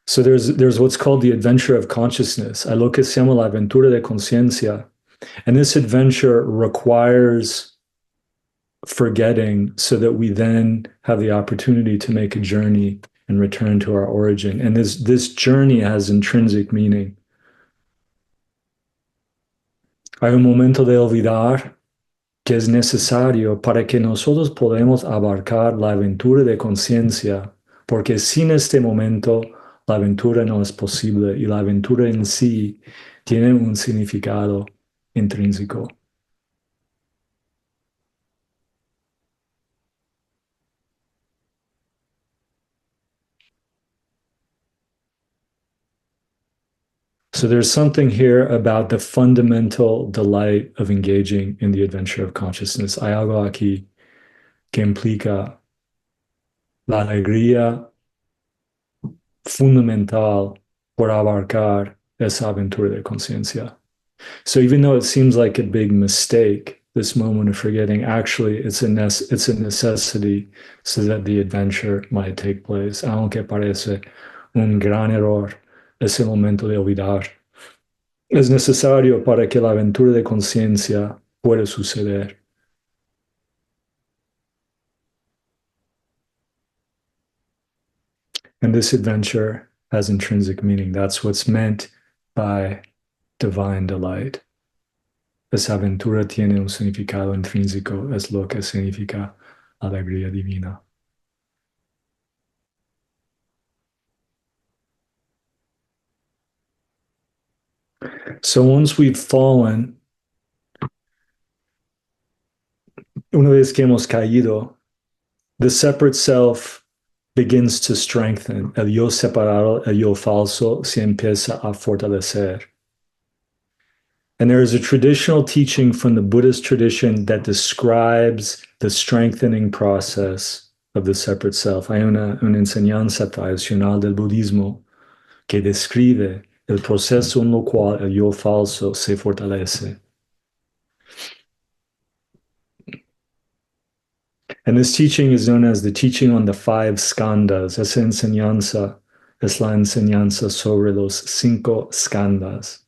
So there's what's called the adventure of consciousness. A lo que se llama la aventura de conciencia. And this adventure requires forgetting so that we then have the opportunity to make a journey and return to our origin. And this journey has intrinsic meaning. Hay un momento de olvidar que es necesario para que nosotros podamos abarcar la aventura de conciencia, porque sin este momento la aventura no es posible y la aventura en sí tiene un significado intrínseco. So there's something here about the fundamental delight of engaging in the adventure of consciousness. Hay algo aquí que implica la alegría fundamental por abarcar esa aventura de conciencia. So even though it seems like a big mistake, this moment of forgetting, actually it's a necessity so that the adventure might take place. Aunque parece un gran error ese momento de olvidar, es necesario para que la aventura de conciencia pueda suceder. And this adventure has intrinsic meaning. That's what's meant by divine delight. Esa aventura tiene un significado intrínseco, es lo que significa alegría divina. So once we've fallen, una vez que hemos caído, the separate self begins to strengthen. El yo separado, el yo falso, se empieza a fortalecer. And there is a traditional teaching from the Buddhist tradition that describes the strengthening process of the separate self. Hay una enseñanza tradicional del budismo que describe el proceso en lo cual el yo falso se fortalece. And this teaching is known as the teaching on the Five Skandhas. Esa enseñanza es la enseñanza sobre los cinco skandhas.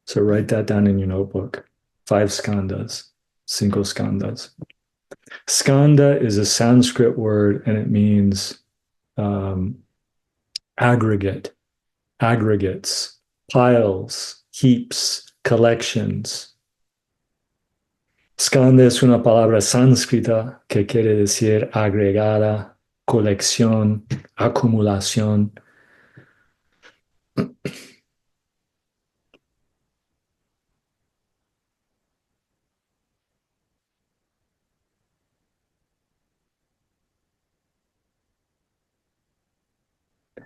So write that down in your notebook. Five skandhas, cinco skandhas. Skandha is a Sanskrit word and it means aggregate, aggregates, piles, heaps, collections. Skandha es una palabra sánscrita que quiere decir agregada, colección, acumulación.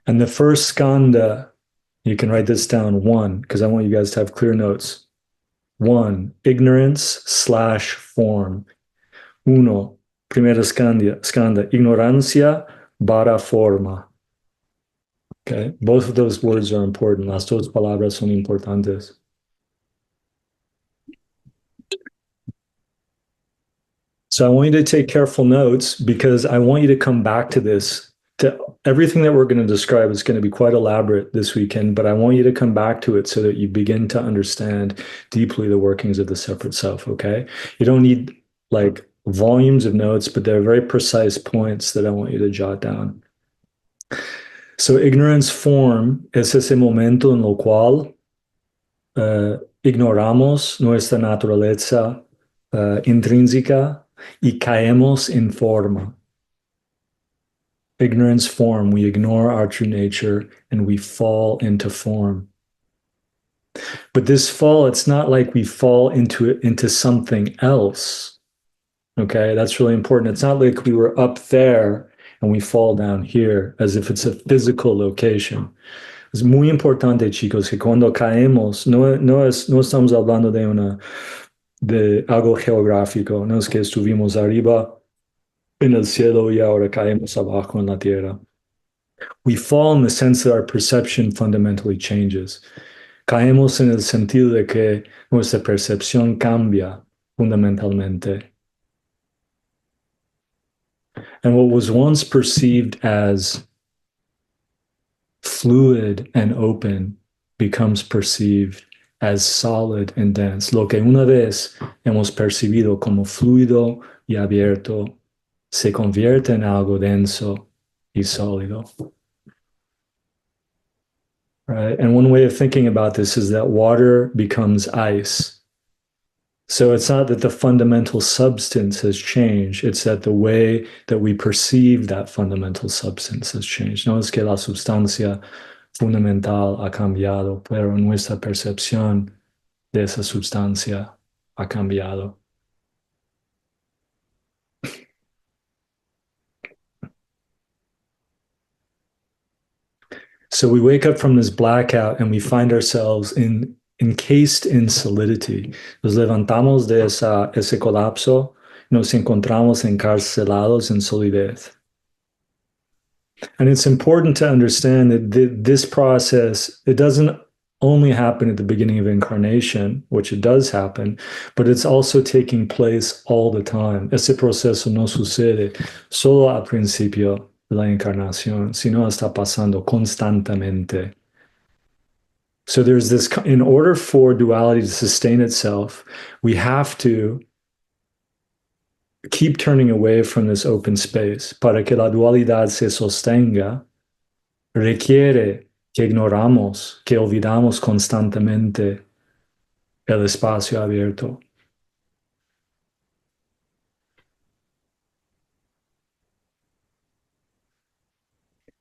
And the first skandha, you can write this down, one, because I want you guys to have clear notes. One, ignorance/form. Uno, primera skandha, ignorancia barra forma. Okay, both of those words are important. Las dos palabras son importantes. So I want you to take careful notes because I want you to come back to this. Everything that we're going to describe is going to be quite elaborate this weekend, but I want you to come back to it so that you begin to understand deeply the workings of the separate self, okay? You don't need like volumes of notes, but there are very precise points that I want you to jot down. So ignorance form es ese momento en lo cual ignoramos nuestra naturaleza intrínseca y caemos en forma. Ignorance form, we ignore our true nature and we fall into form. But this fall, it's not like we fall into something else. Okay, that's really important. It's not like we were up there and we fall down here as if it's a physical location. Es muy importante, chicos, que cuando caemos, no estamos hablando de algo geográfico, no es que estuvimos arriba en el cielo y ahora caemos abajo en la tierra. We fall in the sense that our perception fundamentally changes. Caemos en el sentido de que nuestra percepción cambia fundamentalmente. And what was once perceived as fluid and open becomes perceived as solid and dense. Lo que una vez hemos percibido como fluido y abierto se convierte en algo denso y sólido. Right? And one way of thinking about this is that water becomes ice. So it's not that the fundamental substance has changed, it's that the way that we perceive that fundamental substance has changed. No es que la sustancia fundamental ha cambiado, pero nuestra percepción de esa sustancia ha cambiado. So we wake up from this blackout and we find ourselves encased in solidity. Nos levantamos de ese colapso, nos encontramos encarcelados en solidez. And it's important to understand that this process, it doesn't only happen at the beginning of incarnation, which it does happen, but it's also taking place all the time. Ese proceso no sucede solo al principio de la encarnación, sino está pasando constantemente. So there's this, in order for duality to sustain itself, we have to keep turning away from this open space. Para que la dualidad se sostenga, requiere que ignoramos, que olvidamos constantemente el espacio abierto.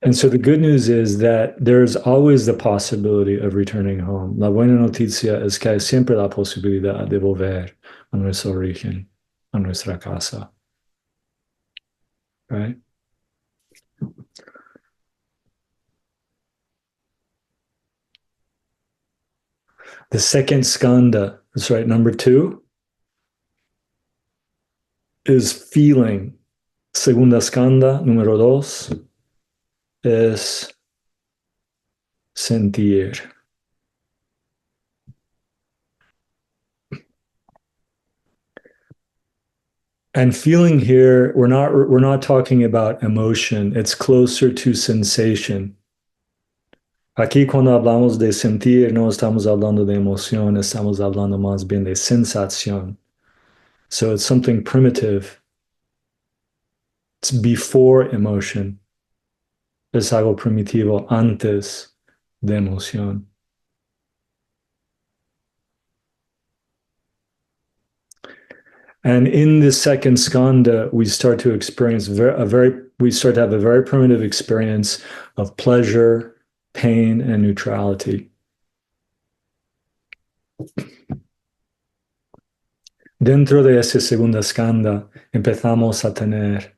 And so the good news is that there's always the possibility of returning home. La buena noticia es que hay siempre la posibilidad de volver a nuestro origen, a nuestra casa. Right? The second skandha, that's right, number 2, is feeling. Segunda skandha, número 2, es sentir. And feeling here, we're not talking about emotion. It's closer to sensation. Aquí cuando hablamos de sentir, no estamos hablando de emoción, estamos hablando más bien de sensación. So it's something primitive. It's before emotion. Es algo primitivo antes de emoción. And in this second skandha, we start to experience we start to have a very primitive experience of pleasure, pain, and neutrality. Dentro de ese segunda skandha, empezamos a tener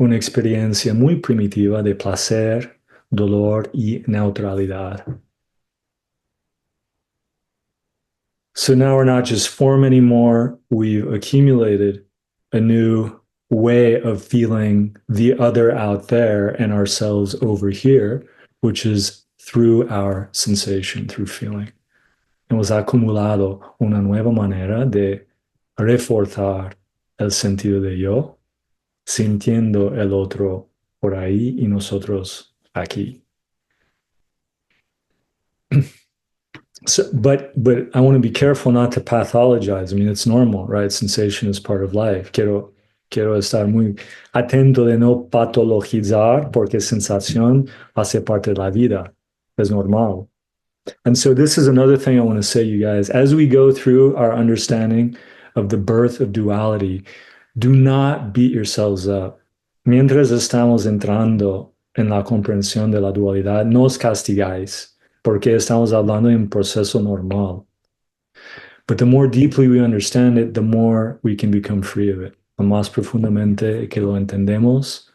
una experiencia muy primitiva de placer, dolor y neutralidad. So now we're not just form anymore. We've accumulated a new way of feeling the other out there and ourselves over here, which is through our sensation, through feeling. Hemos acumulado una nueva manera de reforzar el sentido de yo, sintiendo el otro por ahí y nosotros aquí. So, but I want to be careful not to pathologize. I mean, it's normal, right? Sensation is part of life. Quiero estar muy atento de no patologizar porque sensación hace parte de la vida. Es normal. And so this is another thing I want to say, you guys. As we go through our understanding of the birth of duality, do not beat yourselves up. Mientras estamos entrando en la comprensión de la dualidad, no os castigáis, porque estamos hablando de un proceso normal. But the more deeply we understand it, the more we can become free of it. Lo más profundamente que lo entendemos,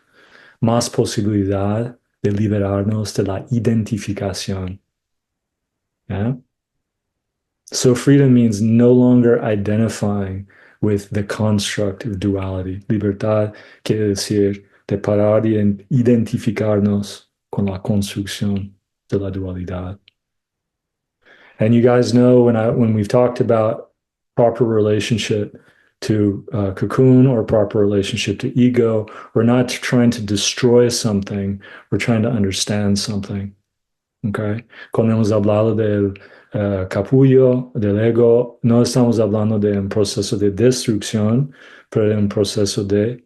más posibilidad de liberarnos de la identificación. Yeah? So freedom means no longer identifying with the construct of duality. Libertad quiere decir de parar de identificarnos con la construcción de la dualidad. And you guys know when we've talked about proper relationship to cocoon or proper relationship to ego. We're not trying to destroy something, we're trying to understand something. Okay. Cuando hemos hablado del capullo, del ego, no estamos hablando de un proceso de destrucción, pero de un proceso de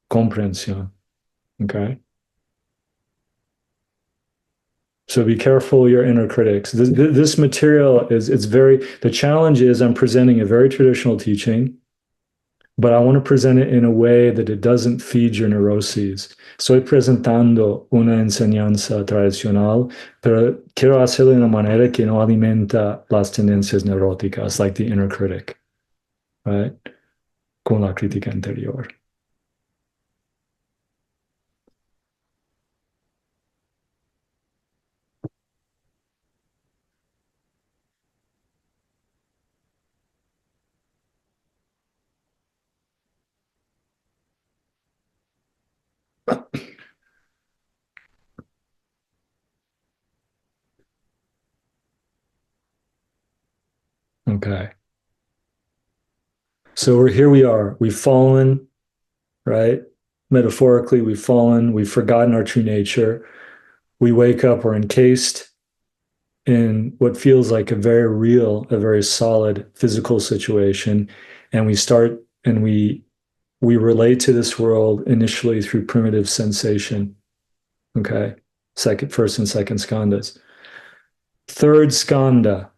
comprensión. Okay. So be careful your inner critics. This material is, it's very, the challenge is I'm presenting a very traditional teaching, but I want to present it in a way that it doesn't feed your neuroses. Estoy presentando una enseñanza tradicional, pero quiero hacerlo de una manera que no alimenta las tendencias neuróticas, like the inner critic, right? Con la crítica interior. Okay. So here we are. We've fallen, right? Metaphorically, we've fallen. We've forgotten our true nature. We wake up, we're encased in what feels like a very real, a very solid physical situation. And we start and we relate to this world initially through primitive sensation. Okay. First and second skandhas. Third skandha,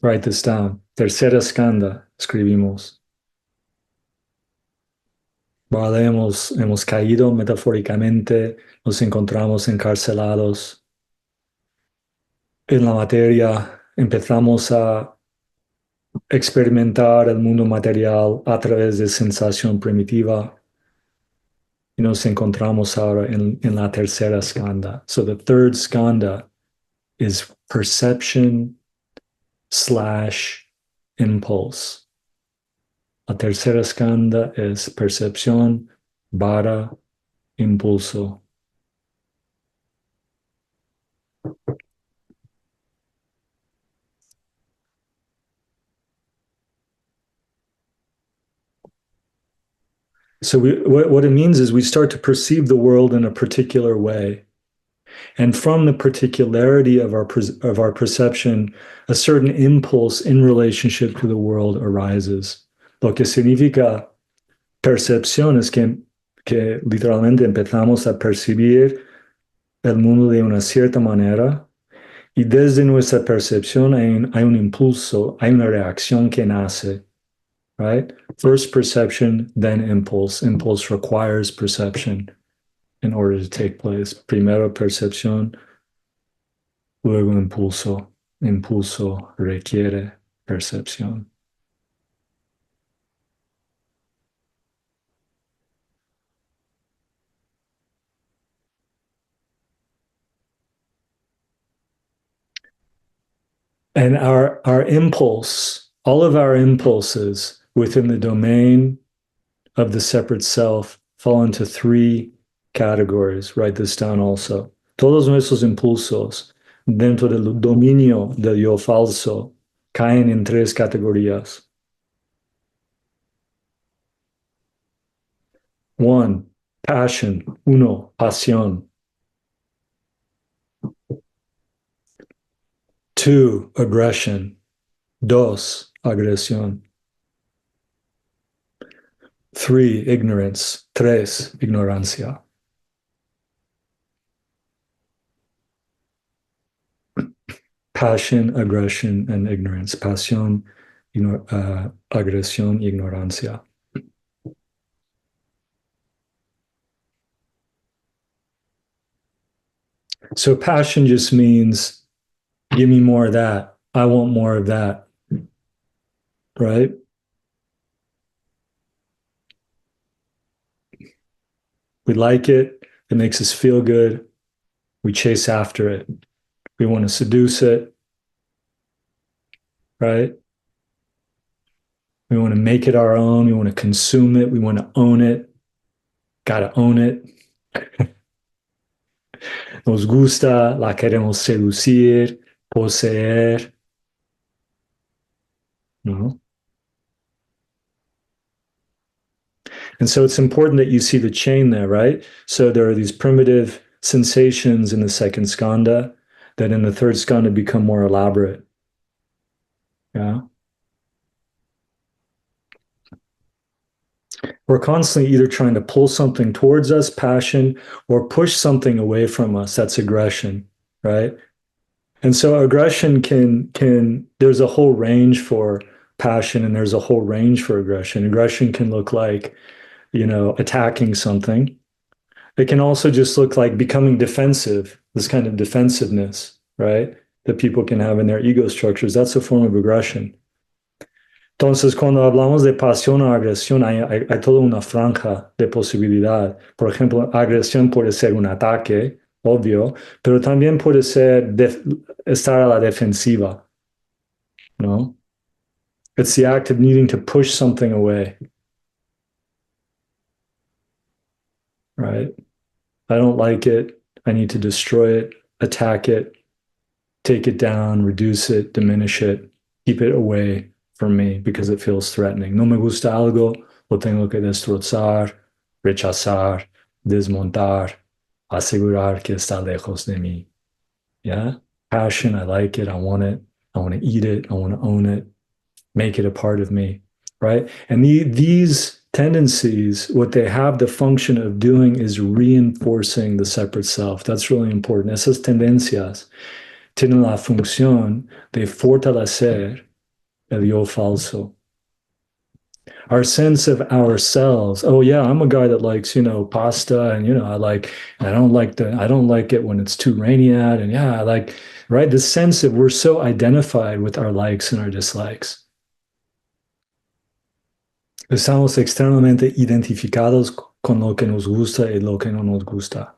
write this down. Tercera skandha, escribimos. Vale, hemos caído metafóricamente, nos encontramos encarcelados en la materia, empezamos a experimentar el mundo material a través de sensación primitiva y nos encontramos ahora en la tercera skandha. So the third skandha is perception slash impulse. La tercera skandha es percepción barra impulso. So what it means is we start to perceive the world in a particular way. And from the particularity of our perception, a certain impulse in relationship to the world arises. Lo que significa percepción es que literalmente empezamos a percibir el mundo de una cierta manera y desde nuestra percepción hay un impulso, hay una reacción que nace. Right? First perception, then impulse. Impulse requires perception in order to take place. Primero percepción, luego impulso. Impulso requiere percepción. And our impulse, all of our impulses within the domain of the separate self fall into three categories. Write this down also. Todos nuestros impulsos dentro del dominio del yo falso caen en tres categorías. One, passion. Uno, pasión. Two, aggression. Dos, agresión. Three, ignorance. Tres, ignorancia. Passion, aggression, and ignorance. Pasión, agresión, ignorancia. So passion just means, give me more of that. I want more of that. Right? We like it. It makes us feel good. We chase after it. We want to seduce it. Right? We want to make it our own. We want to consume it. We want to own it. Got to own it. Nos gusta, la queremos seducir, poseer. ¿No? And so it's important that you see the chain there, right? So there are these primitive sensations in the second skandha that in the third skandha become more elaborate. Yeah. We're constantly either trying to pull something towards us, passion, or push something away from us. That's aggression, right? And so aggression can there's a whole range for passion and there's a whole range for aggression. Aggression can look like, attacking something. It can also just look like becoming defensive, this kind of defensiveness, right? That people can have in their ego structures. That's a form of aggression. Entonces, cuando hablamos de pasión o agresión, hay toda una franja de posibilidad. Por ejemplo, agresión puede ser un ataque, obvio, pero también puede ser estar a la defensiva, ¿no? It's the act of needing to push something away, right? I don't like it. I need to destroy it, attack it, take it down, reduce it, diminish it, keep it away from me because it feels threatening. No me gusta algo, lo tengo que destrozar, rechazar, desmontar, asegurar que está lejos de mí. Yeah? Passion, I like it, I want it, I want to eat it, I want to own it, make it a part of me, right? And these tendencies, what they have the function of doing is reinforcing the separate self. That's really important. Esas tendencias tienen la función de fortalecer el yo falso. Our sense of ourselves. Oh yeah, I'm a guy that likes, pasta and I don't like it when it's too rainy out. And yeah, I like, right? The sense that we're so identified with our likes and our dislikes. Estamos externamente identificados con lo que nos gusta y lo que no nos gusta.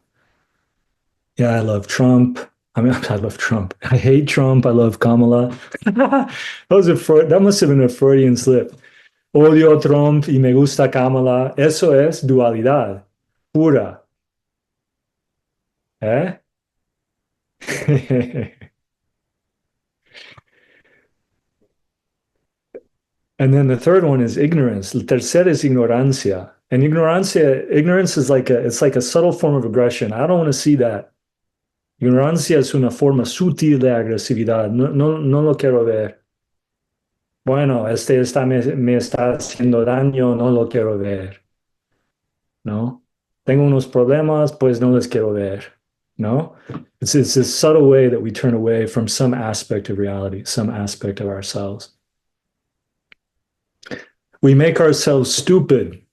Yeah, I love Trump. I mean, I love Trump. I hate Trump. I love Kamala. That must have been a Freudian slip. Odio Trump y me gusta Kamala. Eso es dualidad pura. ¿Eh? And then the third one is ignorance. El tercer is ignorancia. And ignorance is it's like a subtle form of aggression. I don't want to see that. Ignorancia es una forma sutil de agresividad. No, no, no lo quiero ver. Bueno, me está haciendo daño, no lo quiero ver. ¿No? Tengo unos problemas, pues no les quiero ver. ¿No? It's this subtle way that we turn away from some aspect of reality, some aspect of ourselves. We make ourselves stupid.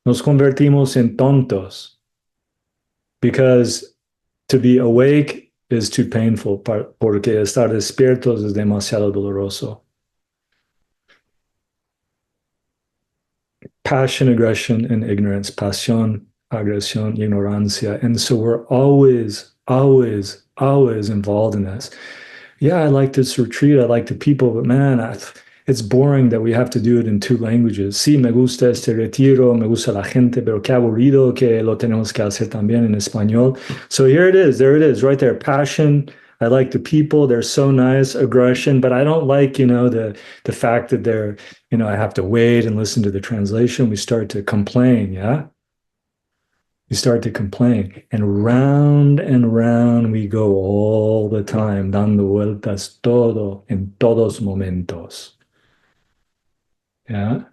Nos convertimos en tontos. Because to be awake is too painful, porque estar despiertos es demasiado doloroso. Passion, aggression, and ignorance. Pasión, agresión, ignorancia. And so we're always, always, always involved in this. Yeah, I like this retreat. I like the people, but man, it's boring that we have to do it in two languages. Sí, me gusta este retiro, me gusta la gente, pero qué aburrido que lo tenemos que hacer también en español. So here it is, there it is, right there. Passion. I like the people, they're so nice. Aggression, but I don't like, the fact that they're, I have to wait and listen to the translation. We start to complain, yeah? We start to complain. And round we go all the time, dando vueltas todo, en todos momentos. Yeah?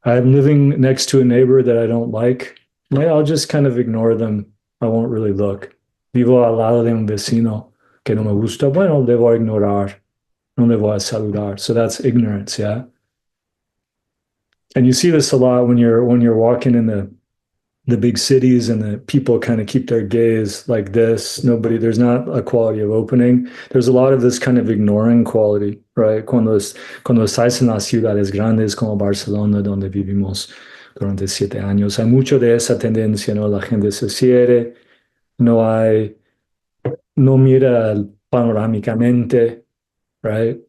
I'm living next to a neighbor that I don't like. I'll just kind of ignore them. I won't really look. Vivo al lado de un vecino que no me gusta. Bueno, debo ignorar. No le voy a saludar. So that's ignorance, yeah? And you see this a lot when you're walking in the big cities and the people kind of keep their gaze like this. There's not a quality of opening. There's a lot of this kind of ignoring quality, right? Cuando estás en las ciudades grandes como Barcelona, donde vivimos durante 7 años, hay mucho de esa tendencia, ¿no? La gente se cierra, no mira panorámicamente, right?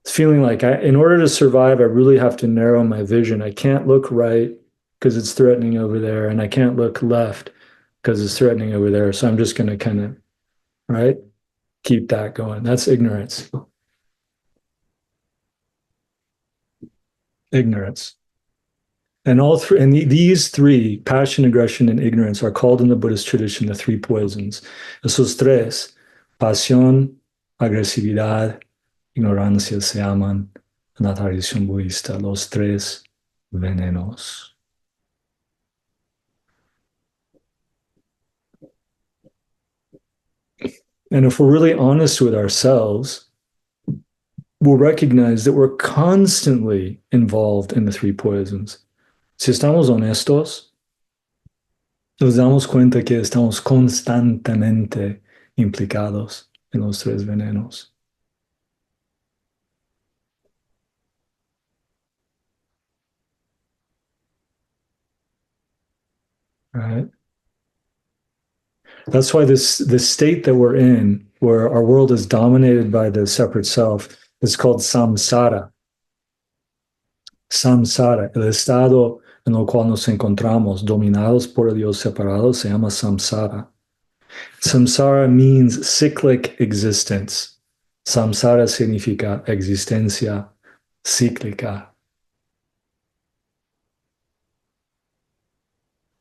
It's feeling like in order to survive, I really have to narrow my vision. I can't look right because it's threatening over there, and I can't look left because it's threatening over there. So I'm just going to kind of, right, keep that going. That's ignorance. Ignorance. And all three, and these three, passion, aggression, and ignorance, are called in the Buddhist tradition the three poisons. Esos tres, pasión, agresividad, ignorancia, se llaman en la tradición budista los tres venenos. And if we're really honest with ourselves, we'll recognize that we're constantly involved in the three poisons. Si estamos honestos, nos damos cuenta que estamos constantemente implicados en los tres venenos. Right? That's why this state that we're in, where our world is dominated by the separate self, is called samsara. Samsara, el estado en el cual nos encontramos, dominados por el Dios separado, se llama samsara. Samsara means cyclic existence. Samsara significa existencia cíclica.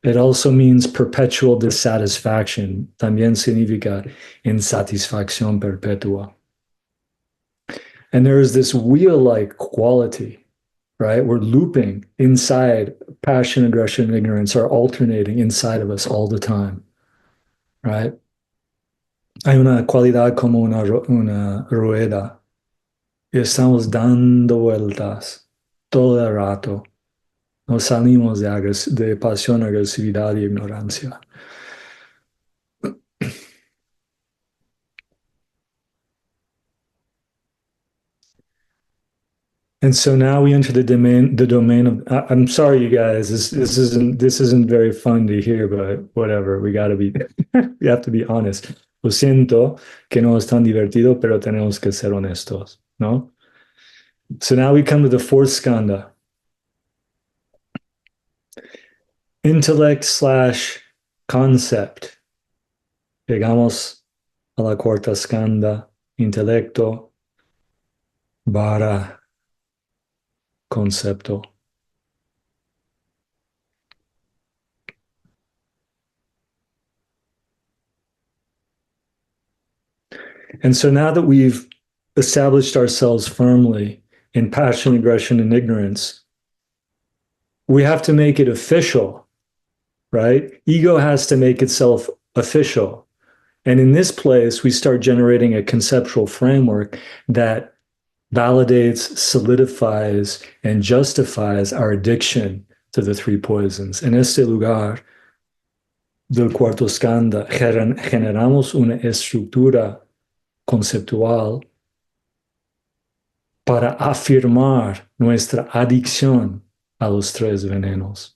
It also means perpetual dissatisfaction. También significa insatisfacción perpetua. And there is this wheel-like quality, right? We're looping inside. Passion, aggression, and ignorance are alternating inside of us all the time, right? Hay una cualidad como una rueda y estamos dando vueltas todo el rato. Nos salimos de pasión, agresividad y ignorancia. And so now we enter the domain of. I'm sorry, you guys. This isn't very fun to hear, but whatever. We have to be honest. Lo siento que no es tan divertido, pero tenemos que ser honestos, ¿no? So now we come to the fourth skandha. Intellect / concept. Llegamos a la cuarta skandha, intelecto / concepto. And so now that we've established ourselves firmly in passion, aggression, and ignorance, we have to make it official, right? Ego has to make itself official. And in this place, we start generating a conceptual framework that validates, solidifies, and justifies our addiction to the three poisons. En este lugar del cuarto skandha, generamos una estructura conceptual para afirmar nuestra adicción a los tres venenos.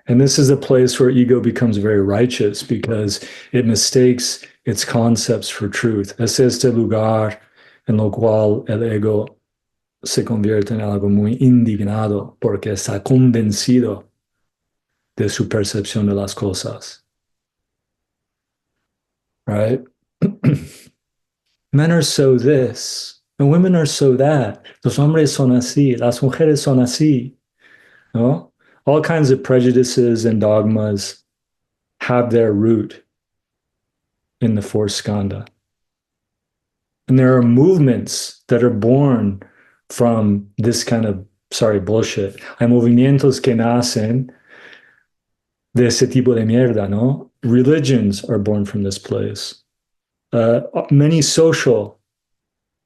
And this is a place where ego becomes very righteous because it mistakes its concepts for truth. Es este lugar en lo cual el ego se convierte en algo muy indignado porque está convencido de su percepción de las cosas. Right? Men are so this, and women are so that. Los hombres son así, las mujeres son así. No? All kinds of prejudices and dogmas have their root in the fourth skandha. And there are movements that are born from this kind of, bullshit. Hay movimientos que nacen de ese tipo de mierda, ¿no? Religions are born from this place. Many social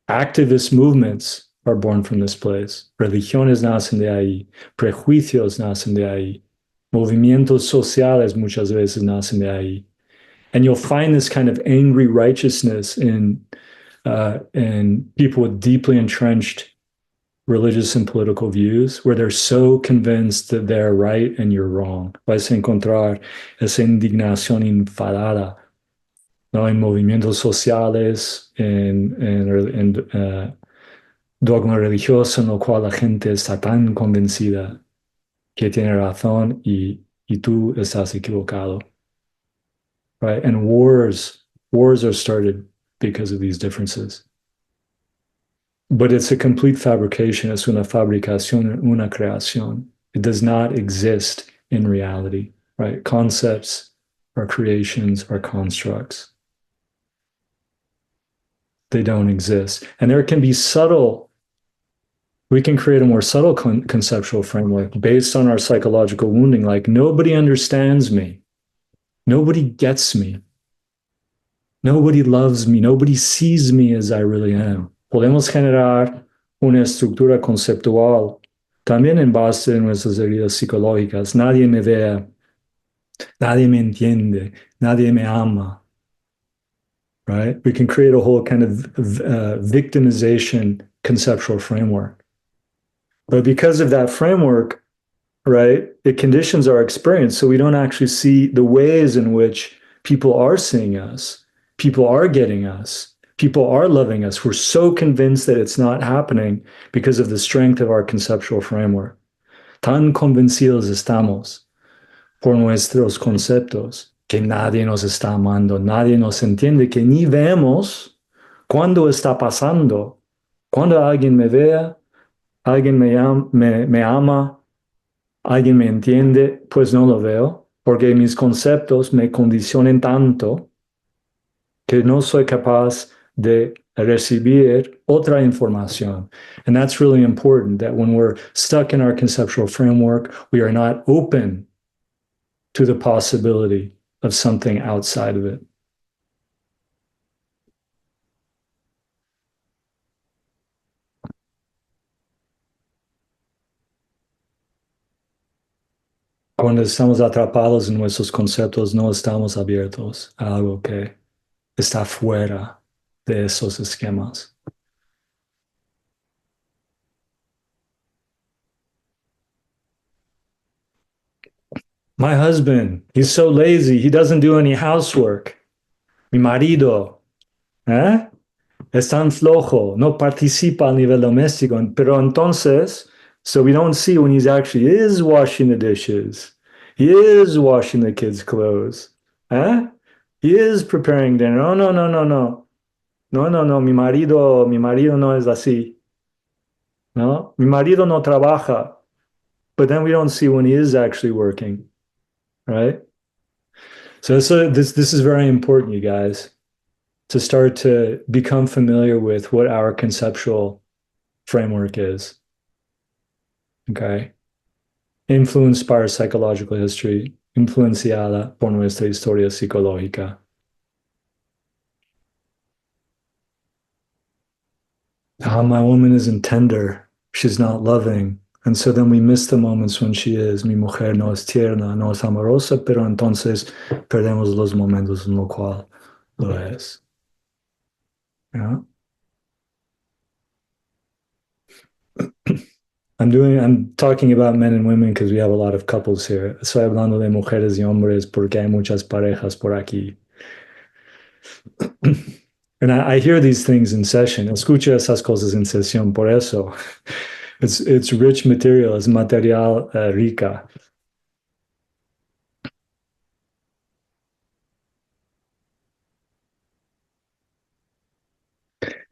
activist movements are born from this place. Religiones nacen de ahí. Prejuicios nacen de ahí. Movimientos sociales muchas veces nacen de ahí. And you'll find this kind of angry righteousness in people with deeply entrenched religious and political views, where they're so convinced that they're right and you're wrong. Vais a encontrar esa indignación enfadada, ¿no? En movimientos sociales, en dogma religioso, en lo cual la gente está tan convencida que tiene razón y tú estás equivocado, right? And wars are started because of these differences. But it's a complete fabrication. Es una fabricación, una creación. It does not exist in reality, right? Concepts are creations, are constructs. They don't exist. And there can be subtle, we can create a more subtle conceptual framework based on our psychological wounding. Like, nobody understands me. Nobody gets me. Nobody loves me. Nobody sees me as I really am. Podemos generar una estructura conceptual también en base de nuestras heridas psicológicas. Nadie me ve, nadie me entiende, nadie me ama, right? We can create a whole kind of victimization conceptual framework. But because of that framework, right, it conditions our experience so we don't actually see the ways in which people are seeing us, people are getting us, people are loving us. We're so convinced that it's not happening because of the strength of our conceptual framework. Tan convencidos estamos por nuestros conceptos que nadie nos está amando, nadie nos entiende, que ni vemos cuándo está pasando. Cuando alguien me vea, alguien me ama, alguien me entiende, pues no lo veo, porque mis conceptos me condicionan tanto que no soy capaz de recibir otra información. And that's really important, that when we're stuck in our conceptual framework, we are not open to the possibility of something outside of it. Cuando estamos atrapados en nuestros conceptos, no estamos abiertos a algo que está fuera de esos esquemas. My husband, he's so lazy, he doesn't do any housework. Mi marido, ¿eh? Es tan flojo, no participa a nivel doméstico. Pero entonces, so we don't see when he actually is washing the dishes. He is washing the kids' clothes. ¿Eh? He is preparing dinner. No, no, no, no, no. No, no, no. Mi marido no es así. No, mi marido no trabaja. But then we don't see when he is actually working, right? So this is very important, you guys, to start to become familiar with what our conceptual framework is. Okay. Influenced by our psychological history, influenciada por nuestra historia psicológica. My woman isn't tender. She's not loving. And so then we miss the moments when she is. Mi mujer no es tierna, no es amorosa, pero entonces perdemos los momentos en los cuales lo es. Yeah. I'm talking about men and women because we have a lot of couples here. Estoy hablando de mujeres y hombres porque hay muchas parejas por aquí. And I hear these things in session. Escucho esas cosas en sesión. Por eso, it's rich material. Es material rica.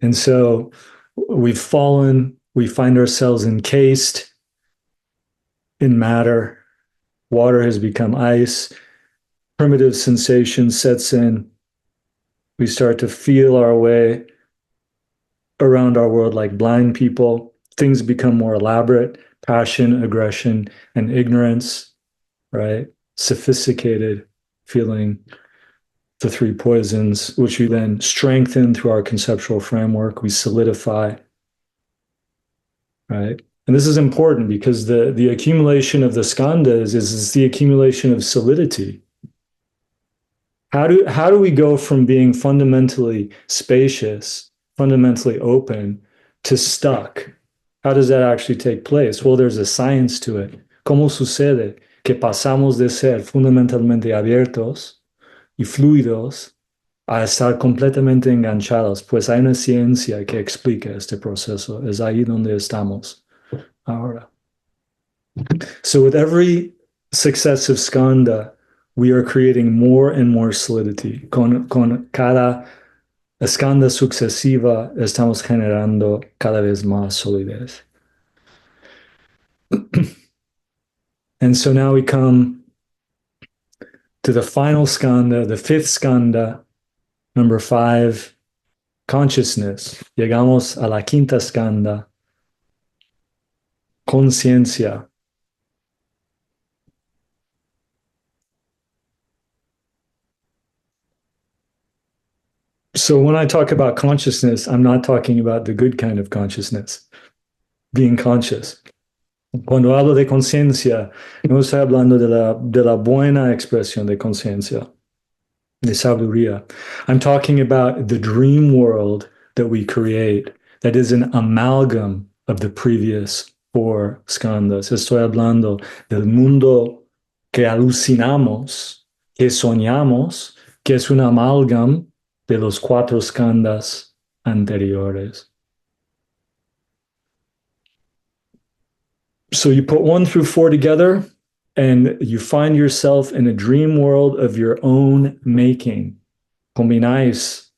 And so we've fallen. We find ourselves encased in matter. Water has become ice. Primitive sensation sets in. We start to feel our way around our world like blind people. Things become more elaborate, passion, aggression, and ignorance, right? Sophisticated feeling, the three poisons, which we then strengthen through our conceptual framework. We solidify, right? And this is important because the accumulation of the skandhas is the accumulation of solidity. How do we go from being fundamentally spacious, fundamentally open, to stuck? How does that actually take place? Well, there's a science to it. ¿Cómo sucede que pasamos de ser fundamentalmente abiertos y fluidos a estar completamente enganchados? Pues hay una ciencia que explica este proceso. Es ahí donde estamos ahora. So with every successive skandha, we are creating more and more solidity. Con cada skandha sucesiva, estamos generando cada vez más solidez. And so now we come to the final skandha, the fifth skandha, number 5, consciousness. Llegamos a la quinta skandha, conciencia. So when I talk about consciousness, I'm not talking about the good kind of consciousness, being conscious. Cuando hablo de conciencia, no estoy hablando de la buena expresión de conciencia, de sabiduría. I'm talking about the dream world that we create that is an amalgam of the previous 4 skandhas. Estoy hablando del mundo que alucinamos, que soñamos, que es un amalgam de los 4 skandhas anteriores. So you put 1 through 4 together and you find yourself in a dream world of your own making. Combináis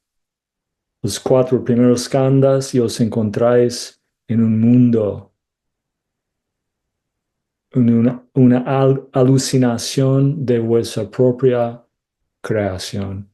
los 4 primeros skandhas y os encontráis en un mundo, una alucinación de vuestra propia creación.